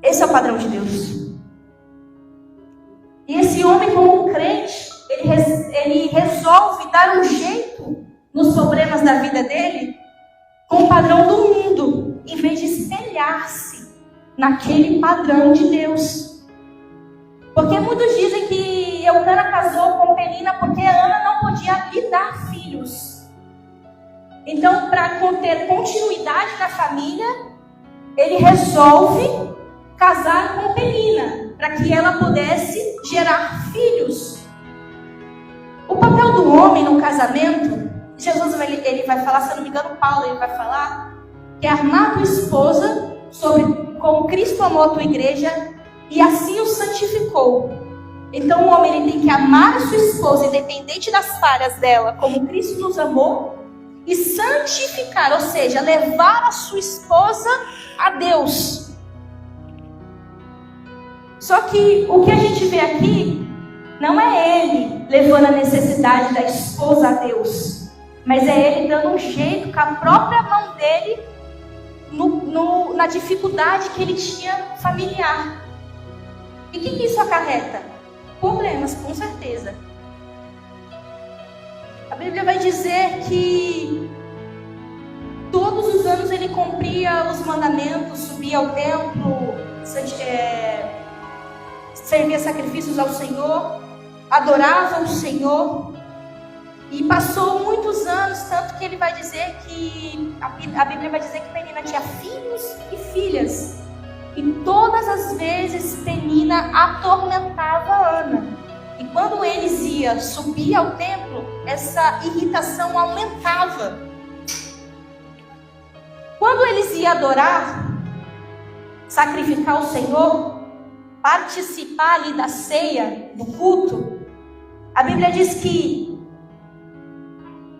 Esse é o padrão de Deus. E esse homem, como crente, ele resolve dar um jeito nos problemas da vida dele com o padrão do mundo, em vez de espelhar-se naquele padrão de Deus. Porque muitos dizem que Eucana casou com Penina porque Ana não podia lhe dar filhos. Então, para ter continuidade na família, ele resolve casar com Penina, para que ela pudesse gerar filhos. O papel do homem no casamento, Jesus ele vai falar, se eu não me engano, Paulo ele vai falar, que é amar a tua esposa como Cristo amou a tua igreja e assim o santificou. Então o homem ele tem que amar a sua esposa, independente das falhas dela, como Cristo nos amou, e santificar, ou seja, levar a sua esposa a Deus. Só que o que a gente vê aqui não é ele levando a necessidade da esposa a Deus, mas é ele dando um jeito com a própria mão dele na dificuldade que ele tinha familiar. E o que isso acarreta? Problemas, com certeza. A Bíblia vai dizer que todos os anos ele cumpria os mandamentos, subia ao templo, servia sacrifícios ao Senhor, adorava o Senhor. E passou muitos anos, tanto que ele vai dizer que a Bíblia vai dizer que Penina tinha filhos e filhas. E todas as vezes Penina atormentava Ana. E quando eles iam subir ao templo, essa irritação aumentava. Quando eles iam adorar, sacrificar o Senhor, participar ali da ceia, do culto, a Bíblia diz que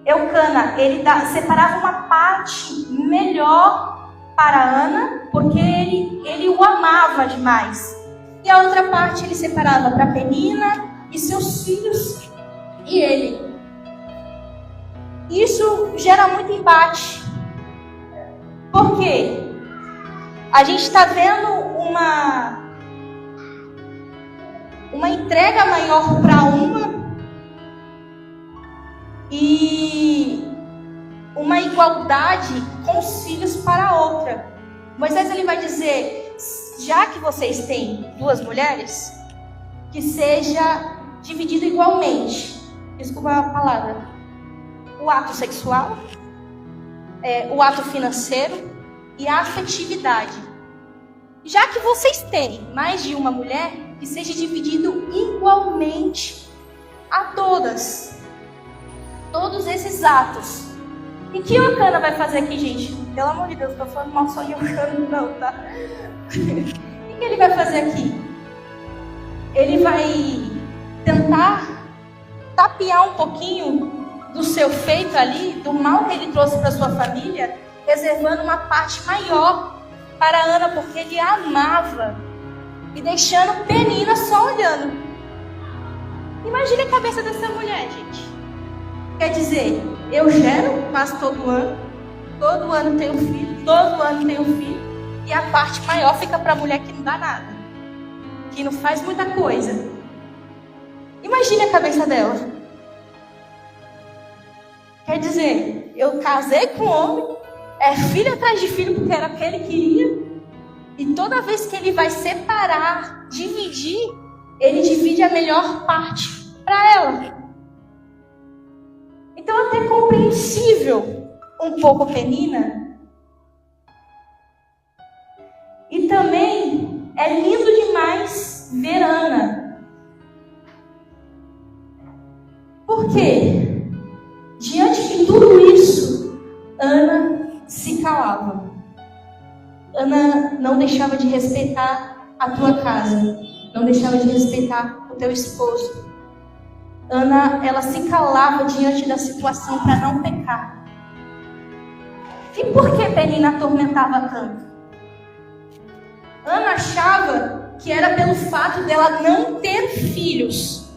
Eucana, ele separava uma parte melhor para Ana, porque ele o amava demais. E a outra parte ele separava para Penina e seus filhos e ele. Isso gera muito embate. Por quê? A gente está vendo uma entrega maior para uma e uma igualdade com os filhos para a outra. Moisés ele vai dizer, já que vocês têm duas mulheres, que seja dividido igualmente. Desculpa a palavra. O ato sexual, o ato financeiro e a afetividade. Já que vocês têm mais de uma mulher, que seja dividido igualmente a todas. Todos esses atos. E que Eucana vai fazer aqui, gente? Pelo amor de Deus, não estou falando mal só de Eucana, não, tá? O que ele vai fazer aqui? Ele vai tentar tapear um pouquinho do seu feito ali, do mal que ele trouxe para sua família, reservando uma parte maior para Ana, porque ele a amava, e deixando Penina só olhando. Imagine a cabeça dessa mulher, gente. Quer dizer, eu gero, mas todo ano tenho filho, todo ano tenho filho, e a parte maior fica para a mulher que não dá nada, que não faz muita coisa. Imagine a cabeça dela. Quer dizer, eu casei com um homem, filho atrás de filho, porque era o que ele queria, e toda vez que ele vai separar, dividir, ele divide a melhor parte para ela. Então é até compreensível um pouco Penina. E também é lindo demais ver Ana. Por quê? Diante de tudo isso, Ana se calava. Ana não deixava de respeitar a tua casa, não deixava de respeitar o teu esposo. Ana, ela se calava diante da situação para não pecar. E por que Penina atormentava tanto? Ana achava que era pelo fato dela não ter filhos.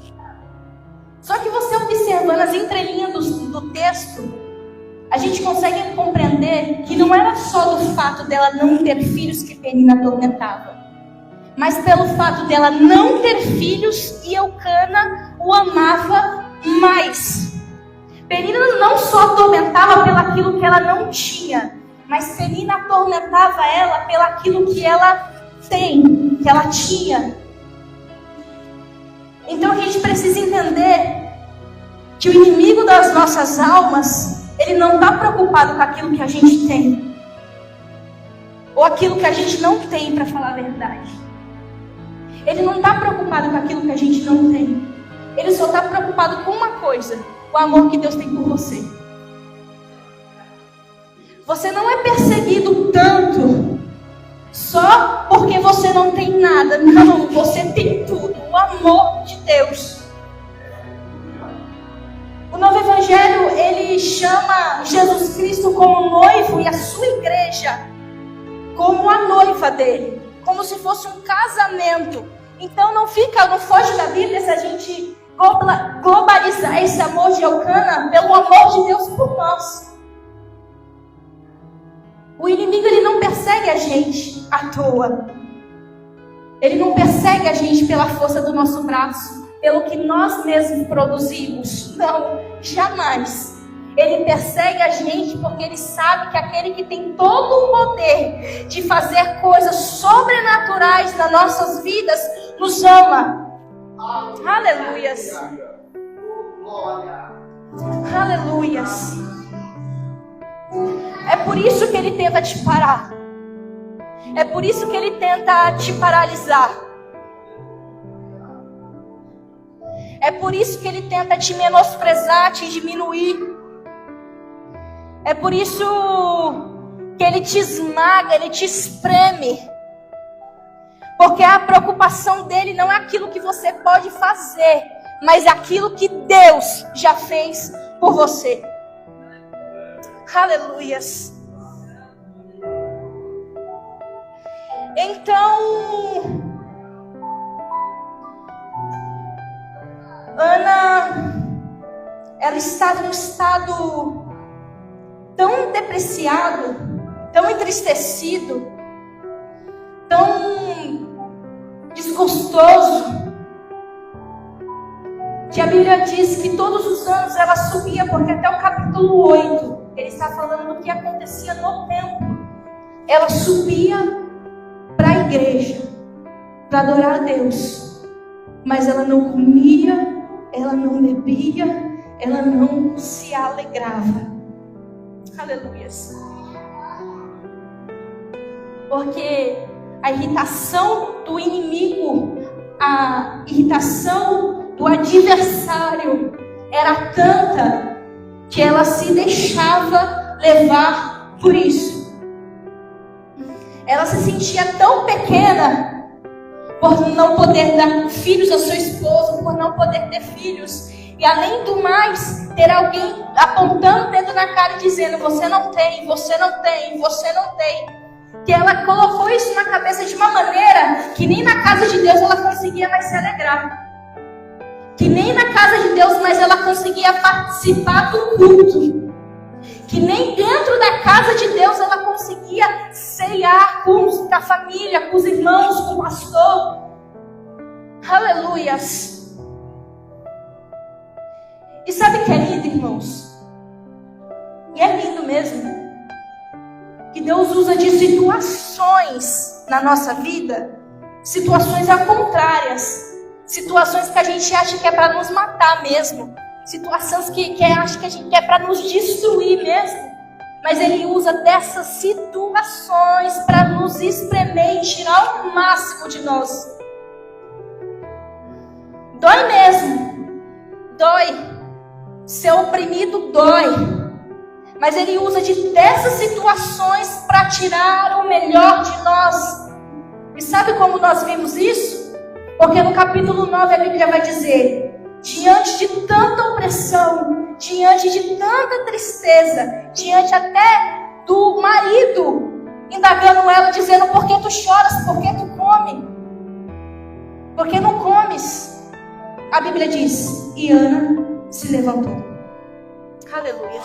Só que você observando as entrelinhas do texto, a gente consegue compreender que não era só do fato dela não ter filhos que Penina atormentava. mas pelo fato dela não ter filhos, e Eucana o amava mais. Penina não só atormentava pelaquilo que ela não tinha, mas Penina atormentava ela pelaquilo que ela tem, que ela tinha. Então a gente precisa entender que o inimigo das nossas almas, ele não está preocupado com aquilo que a gente tem, ou aquilo que a gente não tem, para falar a verdade. Ele não está preocupado com aquilo que a gente não tem. Ele só está preocupado com uma coisa: o amor que Deus tem por você. Você não é perseguido tanto só porque você não tem nada. Não, você tem tudo. O amor de Deus. O novo evangelho, ele chama Jesus Cristo como noivo e a sua igreja como a noiva dele, como se fosse um casamento. Então não foge da Bíblia se a gente globalizar esse amor de Eucana pelo amor de Deus por nós. O inimigo, ele não persegue a gente à toa. Ele não persegue a gente pela força do nosso braço, pelo que nós mesmos produzimos. Não, jamais. Ele persegue a gente porque ele sabe que aquele que tem todo o poder de fazer coisas sobrenaturais nas nossas vidas nos ama. Aleluias. Aleluias. É por isso que ele tenta te parar. É por isso que ele tenta te paralisar. É por isso que ele tenta te menosprezar, te diminuir. É por isso que ele te esmaga, ele te espreme. Porque a preocupação dele não é aquilo que você pode fazer, mas aquilo que Deus já fez por você. Aleluias. Então, Ana, ela estava num estado tão depreciado, tão entristecido, tão desgostoso, que a Bíblia diz que todos os anos ela subia, porque até o capítulo 8, ele está falando do que acontecia no templo. Ela subia para a igreja, para adorar a Deus, mas ela não comia, ela não bebia, ela não se alegrava. Aleluias. Porque a irritação do inimigo, a irritação do adversário era tanta que ela se deixava levar por isso. Ela se sentia tão pequena por não poder dar filhos a seu esposo, por não poder ter filhos. E além do mais, ter alguém apontando o dedo na cara e dizendo: você não tem, você não tem, você não tem. Que ela colocou isso na cabeça de uma maneira que nem na casa de Deus ela conseguia mais se alegrar. Que nem na casa de Deus mais ela conseguia participar do culto. Que nem dentro da casa de Deus ela conseguia ceiar com a família, com os irmãos, com o pastor. Aleluias. E sabe o que é lindo, irmãos? E é lindo mesmo. Que Deus usa de situações na nossa vida, situações ao contrárias. Situações que a gente acha que é para nos matar mesmo. Situações que acha que a gente quer para nos destruir mesmo. Mas Ele usa dessas situações para nos espremer e tirar o máximo de nós. Dói mesmo. Dói. Ser oprimido dói. Mas Ele usa dessas situações para tirar o melhor de nós. E sabe como nós vimos isso? Porque no capítulo 9 a Bíblia vai dizer: diante de tanta opressão, diante de tanta tristeza, diante até do marido indagando ela, dizendo: por que tu choras? Por que tu come? Por que não comes? A Bíblia diz: e Ana se levantou. Aleluia.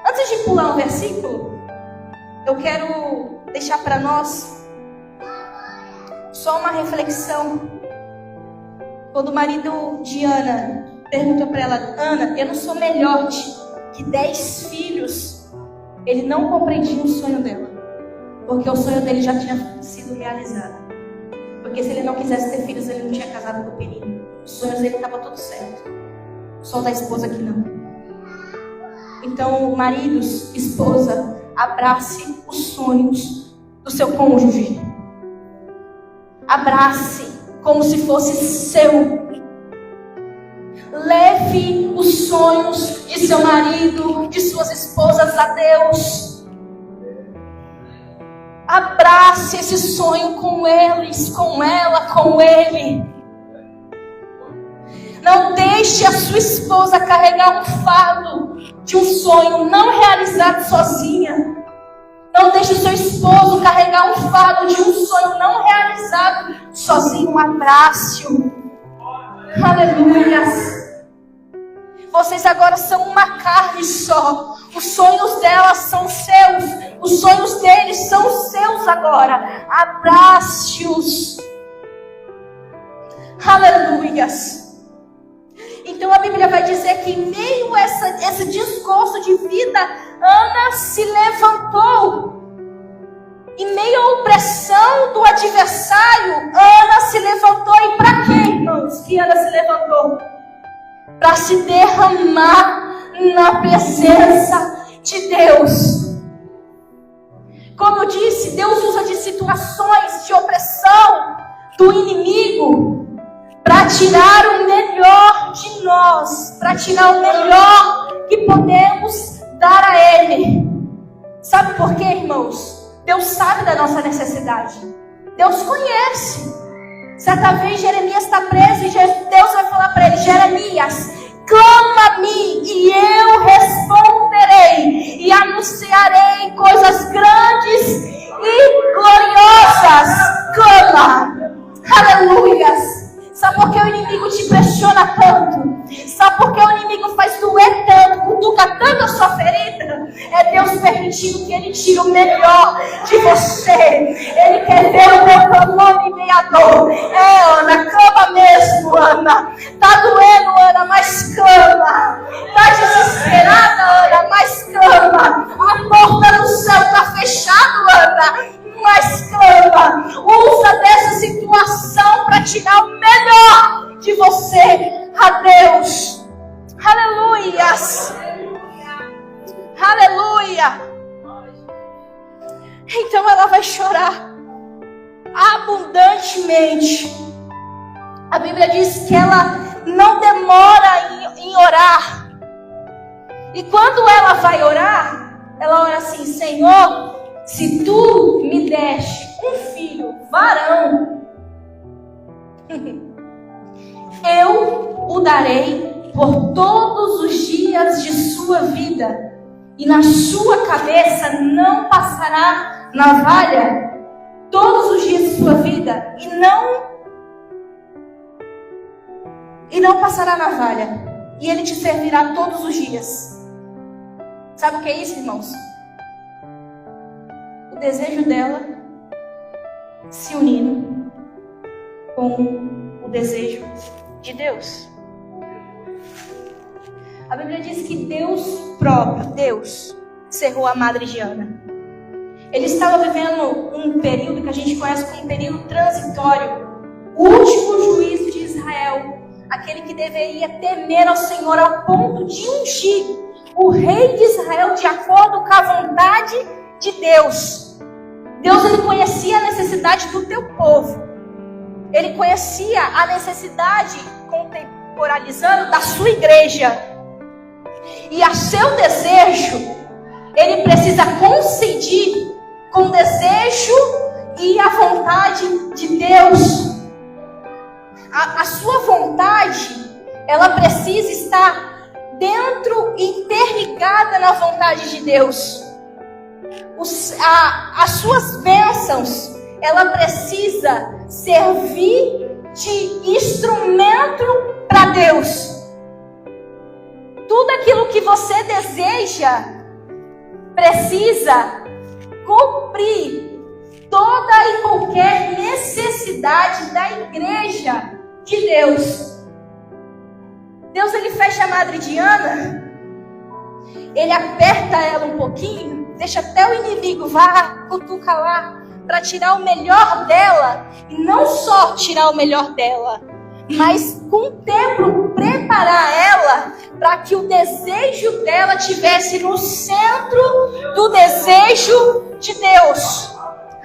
Antes de pular um versículo, eu quero deixar para nós Só uma reflexão. Quando o marido de Ana perguntou para ela: Ana, eu não sou melhor que 10 filhos. Ele não compreendia o sonho dela, porque o sonho dele já tinha sido realizado. Porque se ele não quisesse ter filhos, ele não tinha casado com o Peninho. Os sonhos dele estavam tudo certo. Só da esposa que não. Então, maridos, esposa, abrace os sonhos do seu cônjuge. Abrace como se fosse seu. Leve os sonhos de seu marido, de suas esposas a Deus. Abrace esse sonho com eles, com ela, com ele. Não deixe a sua esposa carregar um fardo de um sonho não realizado sozinha. Não deixe o seu esposo carregar um fardo de um sonho não realizado sozinho. Abrace-o. Aleluia. Vocês agora são uma carne só. Os sonhos delas são seus. Os sonhos deles são seus agora. Abrace-os. Aleluias. Então a Bíblia vai dizer que em meio a esse desgosto de vida, Ana se levantou. Em meio à opressão do adversário, Ana se levantou. E para quê, irmãos, que Ana se levantou? Para se derramar na presença de Deus. Como eu disse, Deus usa de situações de opressão do inimigo para tirar o melhor de nós, para tirar o melhor que podemos dar a Ele. Sabe por quê, irmãos? Deus sabe da nossa necessidade. Deus conhece. Certa vez Jeremias está preso e Deus vai falar para ele: Jeremias, clama a mim e eu responderei e anunciarei coisas grandes e gloriosas. Clama. Aleluias. Sabe por que o inimigo te pressiona tanto? Sabe por que o inimigo faz doer tanto, cutuca tanto a sua ferida? É Deus permitindo que Ele tire o melhor de você. Ele quer ver o meu clamor em meio à dor. Ana, clama mesmo, Ana. Tá doendo, Ana, mas clama. Tá desesperada, Ana, mas clama. A porta do céu tá fechada, Ana, mas clama. Usa dessa situação para tirar o melhor de você a Deus. Aleluias. Aleluia. Então ela vai chorar abundantemente. A Bíblia diz que ela não demora em orar. E quando ela vai orar, ela ora assim: Senhor, se tu me deste um filho varão, eu o darei por todos os dias de sua vida, e na sua cabeça não passará navalha todos os dias de sua vida, e não passará navalha, e ele te servirá todos os dias. Sabe o que é isso, irmãos? O desejo dela se unindo com o desejo de Deus. A Bíblia diz que Deus próprio, Deus, cerrou a madre de Ana. Ele estava vivendo um período que a gente conhece como um período transitório, o último juízo de Israel, aquele que deveria temer ao Senhor ao ponto de ungir o rei de Israel de acordo com a vontade de Deus. Deus, ele conhecia a necessidade do teu povo. Ele conhecia a necessidade, contemporaneizando, da sua igreja. E a seu desejo, ele precisa coincidir com o desejo e a vontade de Deus. A sua vontade, ela precisa estar dentro, interligada na vontade de Deus. As suas bênçãos, ela precisa servir de instrumento para Deus. Tudo aquilo que você deseja precisa cumprir toda e qualquer necessidade necessidade da igreja de Deus. Deus, ele fecha a Madre Diana, ele aperta ela um pouquinho, deixa até o inimigo vá, cutuca lá, para tirar o melhor dela. E não só tirar o melhor dela, mas com o tempo preparar ela para que o desejo dela tivesse no centro do desejo de Deus.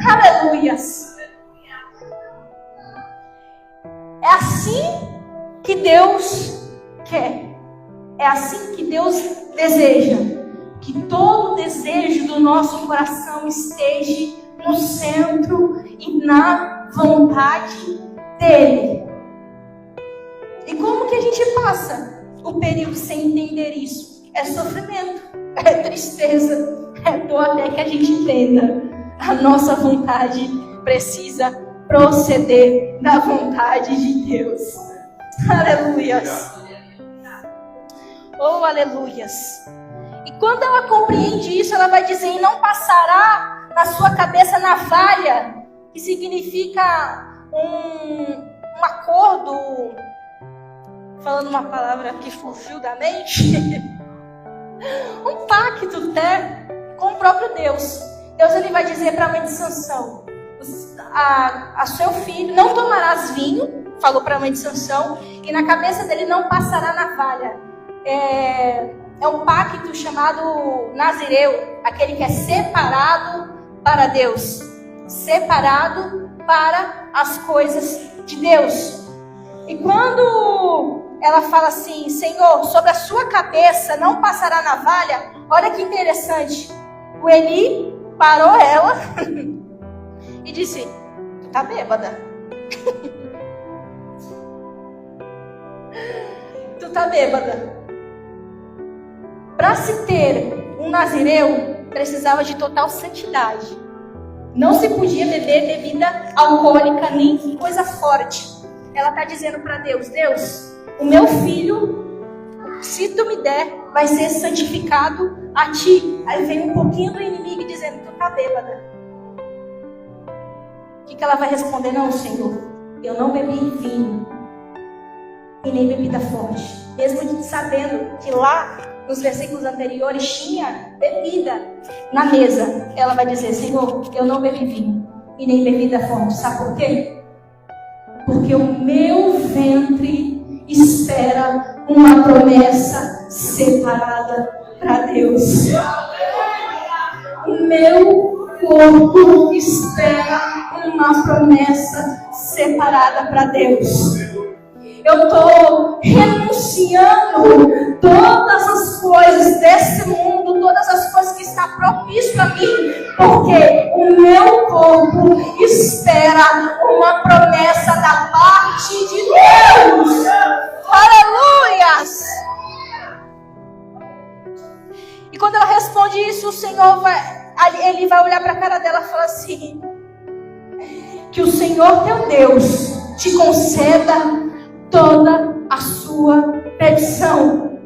Aleluias! É assim que Deus quer. É assim que Deus deseja. Que todo desejo do nosso coração esteja no centro e na vontade dele. E como que a gente passa o período sem entender isso? É sofrimento, é tristeza, é dor até que a gente entenda. A nossa vontade precisa proceder da vontade de Deus. Aleluias. Oh, aleluias. E quando ela compreende isso, ela vai dizer: e não passará na sua cabeça navalha, que significa um acordo, falando uma palavra que fugiu da mente, um pacto até com o próprio Deus. Deus, ele vai dizer para a mãe de Sansão: a seu filho não tomarás vinho, falou para a mãe de Sansão, e na cabeça dele não passará navalha. É um pacto chamado Nazireu, aquele que é separado para Deus, separado para as coisas de Deus. E quando ela fala assim: Senhor, sobre a sua cabeça não passará navalha, olha que interessante. O Eli parou ela e disse: tu tá bêbada. Tu tá bêbada. Para se ter um nazireu, precisava de total santidade. Não se podia beber bebida alcoólica nem coisa forte. Ela está dizendo para Deus: Deus, o meu filho, se tu me der, vai ser santificado a ti. Aí vem um pouquinho do inimigo dizendo: tu tá bêbada. O que ela vai responder? Não, Senhor, eu não bebi vinho e nem bebida forte. Mesmo sabendo que lá nos versículos anteriores tinha bebida na mesa, ela vai dizer: Senhor, eu não bebi vinho e nem bebida forte. Sabe por quê? Porque o meu ventre espera uma promessa separada para Deus. O meu corpo espera uma promessa separada para Deus. Eu estou renunciando todas as coisas desse mundo, todas as coisas que estão propício a mim, porque o meu corpo espera uma promessa da parte de Deus. Aleluias! E quando ela responde isso, o Senhor ele vai olhar para a cara dela e falar assim: que o Senhor teu Deus te conceda toda a sua petição.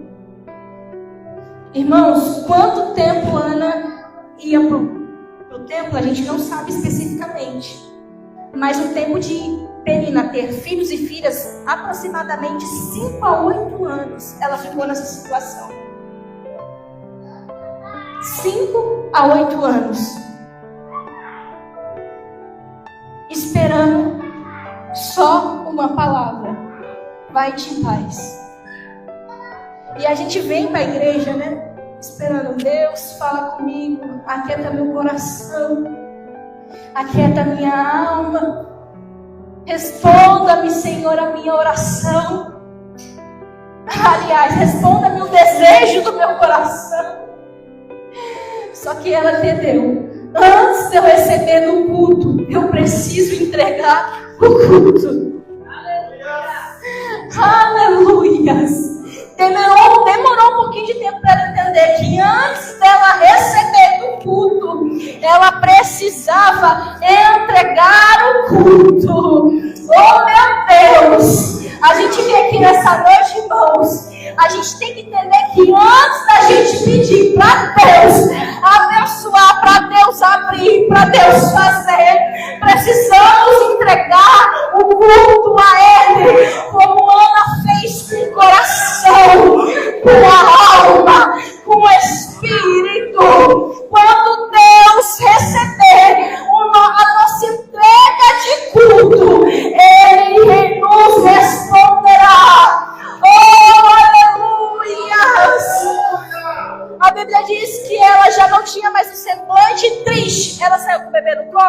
Irmãos, quanto tempo Ana ia pro templo, a gente não sabe especificamente. Mas o tempo de Penina ter filhos e filhas, aproximadamente 5 a 8 anos, ela ficou nessa situação. 5 a 8 anos. Esperando só uma palavra: vai-te em paz. E a gente vem para a igreja, né? Esperando: Deus, fala comigo, aquieta meu coração, aquieta minha alma, responda-me, Senhor, a minha oração. Aliás, responda-me o desejo do meu coração. Só que ela entendeu: antes de eu receber no culto, eu preciso entregar o culto. Aleluias! Demorou um pouquinho de tempo para ela entender que antes dela receber do culto, ela precisava entregar o culto. Oh, meu Deus! A gente vem aqui nessa noite, irmãos, a gente tem que entender que antes da gente pedir para Deus abençoar, para Deus abrir, para Deus fazer, precisamos entregar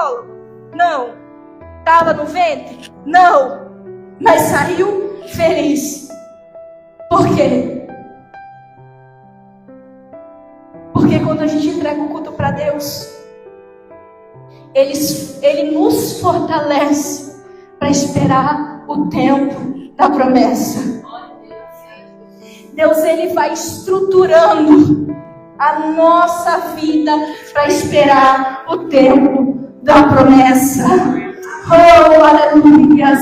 colo? Não. Estava no ventre? Não. Mas saiu feliz. Por quê? Porque quando a gente entrega o culto para Deus, Ele nos fortalece para esperar o tempo da promessa. Deus, Ele vai estruturando a nossa vida para esperar o tempo da promessa. Oh, aleluia!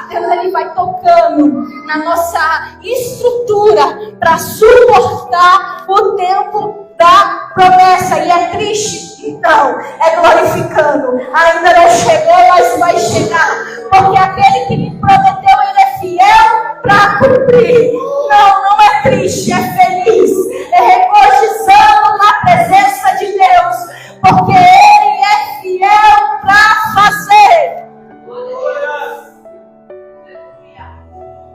Deus, Ele vai tocando na nossa estrutura para suportar o tempo da promessa. E é triste? Não, é glorificando. Ainda não chegou, mas vai chegar. Porque aquele que me prometeu, Ele é fiel para cumprir. Não é triste, é feliz. É regozijando na presença de Deus. Porque Ele é fiel para fazer.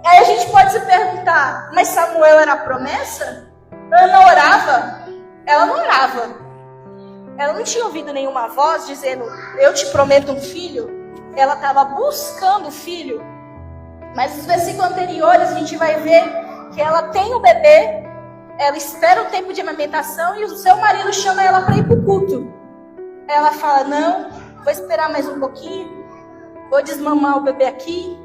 Aí a gente pode se perguntar, mas Samuel era a promessa? Ana orava? Ela não orava. Ela não tinha ouvido nenhuma voz dizendo, eu te prometo um filho. Ela estava buscando o filho. Mas nos versículos anteriores a gente vai ver que ela tem o bebê, ela espera o tempo de amamentação e o seu marido chama ela para ir para o culto. Ela fala, não, vou esperar mais um pouquinho, vou desmamar o bebê aqui,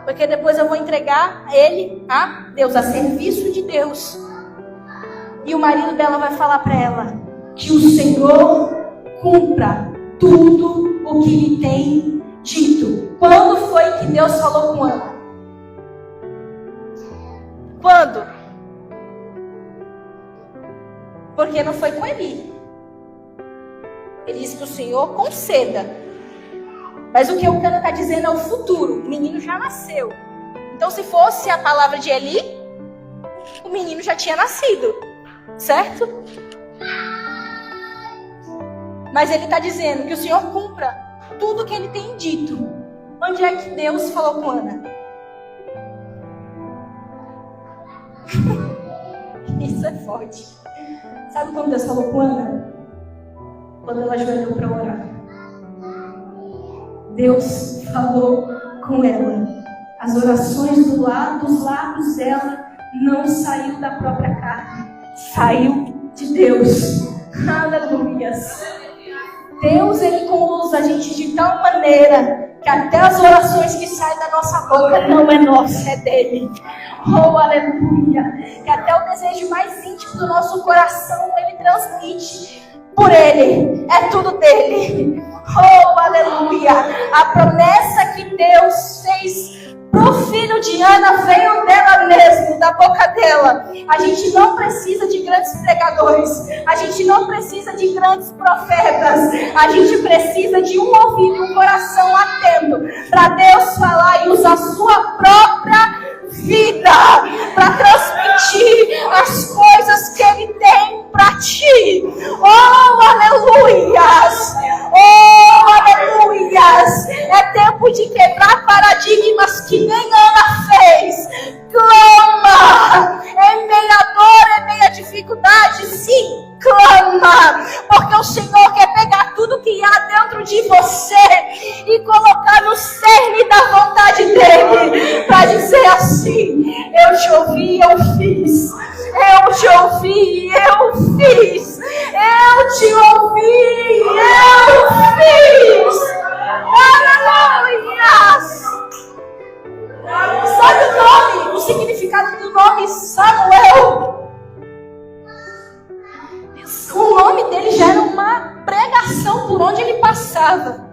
porque depois eu vou entregar ele a Deus, a serviço de Deus. E o marido dela vai falar para ela que o Senhor cumpra tudo o que lhe tem dito. Quando foi que Deus falou com Ana? Quando? Porque não foi com Eli. Ele disse que o Senhor conceda. Mas o que o Cana está dizendo é o futuro. O menino já nasceu. Então, se fosse a palavra de Eli, o menino já tinha nascido. Certo? Mas ele está dizendo que o Senhor cumpra tudo que ele tem dito. Onde é que Deus falou com Ana? Isso é forte. Sabe quando Deus falou com Ana? Quando ela ajoelhou para orar. Deus falou com ela. As orações dos lábios dela não saiu da própria carne. Saiu de Deus. Aleluia. Deus, Ele conduz a gente de tal maneira que até as orações que saem da nossa boca não é nossa, é dele. Oh, aleluia. Que até o desejo mais íntimo do nosso coração Ele transmite por Ele. É tudo dele. Oh, aleluia. A promessa que Deus fez pro filho de Ana veio dela mesmo, da boca dela. A gente não precisa de grandes pregadores. A gente não precisa de grandes profetas. A gente precisa de um ouvido e um coração atento para Deus falar e usar a sua própria vida para transmitir as coisas que Ele tem para ti. Oh, aleluias! Oh, aleluias! É tempo de quebrar paradigmas que nem Ana fez. Clama! Em meia dor, em meia dificuldade, sim, clama! Porque o Senhor quer pegar tudo que há dentro de você e colocar no cerne da vontade dEle, para dizer assim: eu te ouvi, eu fiz. Eu te ouvi, eu fiz. Eu te ouvi, eu fiz. Aleluia! Sabe o nome, o significado do nome Samuel? O nome dele já era uma pregação por onde ele passava.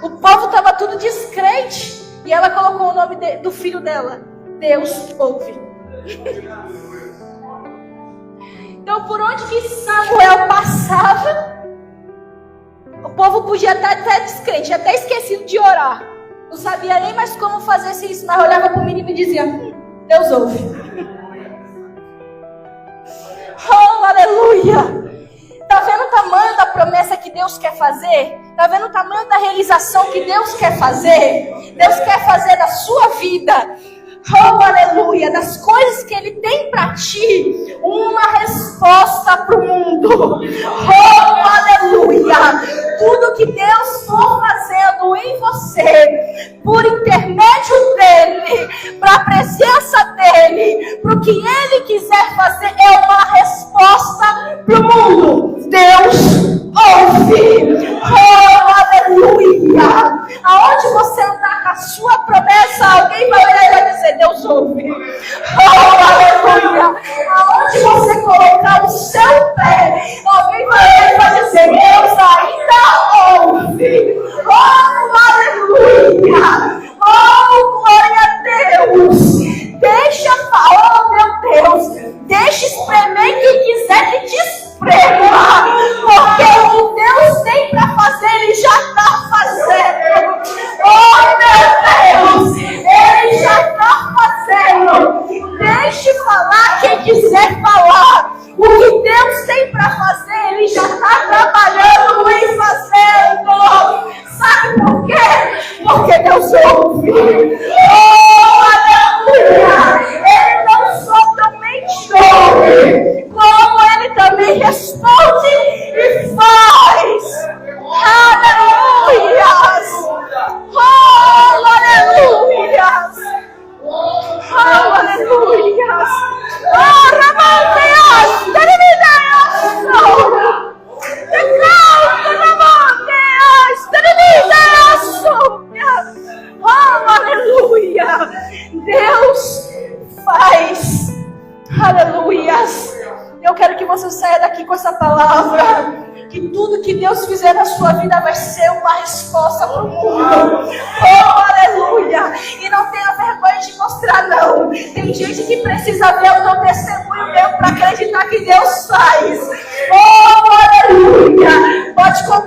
O povo estava tudo descrente e ela colocou o nome do filho dela. Deus ouve. Então, por onde que Samuel passava, o povo podia estar até descrente, até esquecido de orar. Não sabia nem mais como fazer isso, mas olhava para o menino e dizia: Deus ouve. Oh, aleluia! Está vendo o tamanho da promessa que Deus quer fazer? Está vendo o tamanho da realização que Deus quer fazer? Deus quer fazer da sua vida. Oh, aleluia, das coisas que Ele tem para ti, uma resposta para o mundo. Oh, aleluia, tudo que Deus for fazendo em você, por intermédio dEle, para a presença dEle, para o que Ele quiser fazer, é uma resposta para o mundo. Deus ouve. Oh, aleluia. Aonde você andar com a sua promessa, alguém vai olhar e vai dizer: Deus ouve. Oh, aleluia. Aonde você colocar o seu pé, alguém vai olhar e vai dizer: Deus ainda ouve. Oh, aleluia. Oh, glória a Deus. Deixa falar, oh meu Deus. Deixa espremer quem quiser que te esprema. Porque o Deus tem para fazer, Ele já está fazendo. Oh, meu Deus, Ele já está fazendo. Deixe falar quem quiser falar. O que Deus tem para fazer, Ele já está trabalhando em fazendo. Sabe por quê? Porque Deus ouve. Oh, aleluia. Ele não só somente ouve, como Ele também responde e faz. Aleluias. Oh, aleluias. Oh, aleluias. Oh, Ramandeas. Oh, aleluia. Deus faz. Aleluias. Eu quero que você saia daqui com essa palavra. Que tudo que Deus fizer na sua vida vai ser uma resposta para o mundo. Oh, aleluia. E não tenha vergonha de mostrar, não. Tem gente que precisa ver o teu testemunho mesmo para acreditar que Deus faz. Oh, aleluia. Pode colocar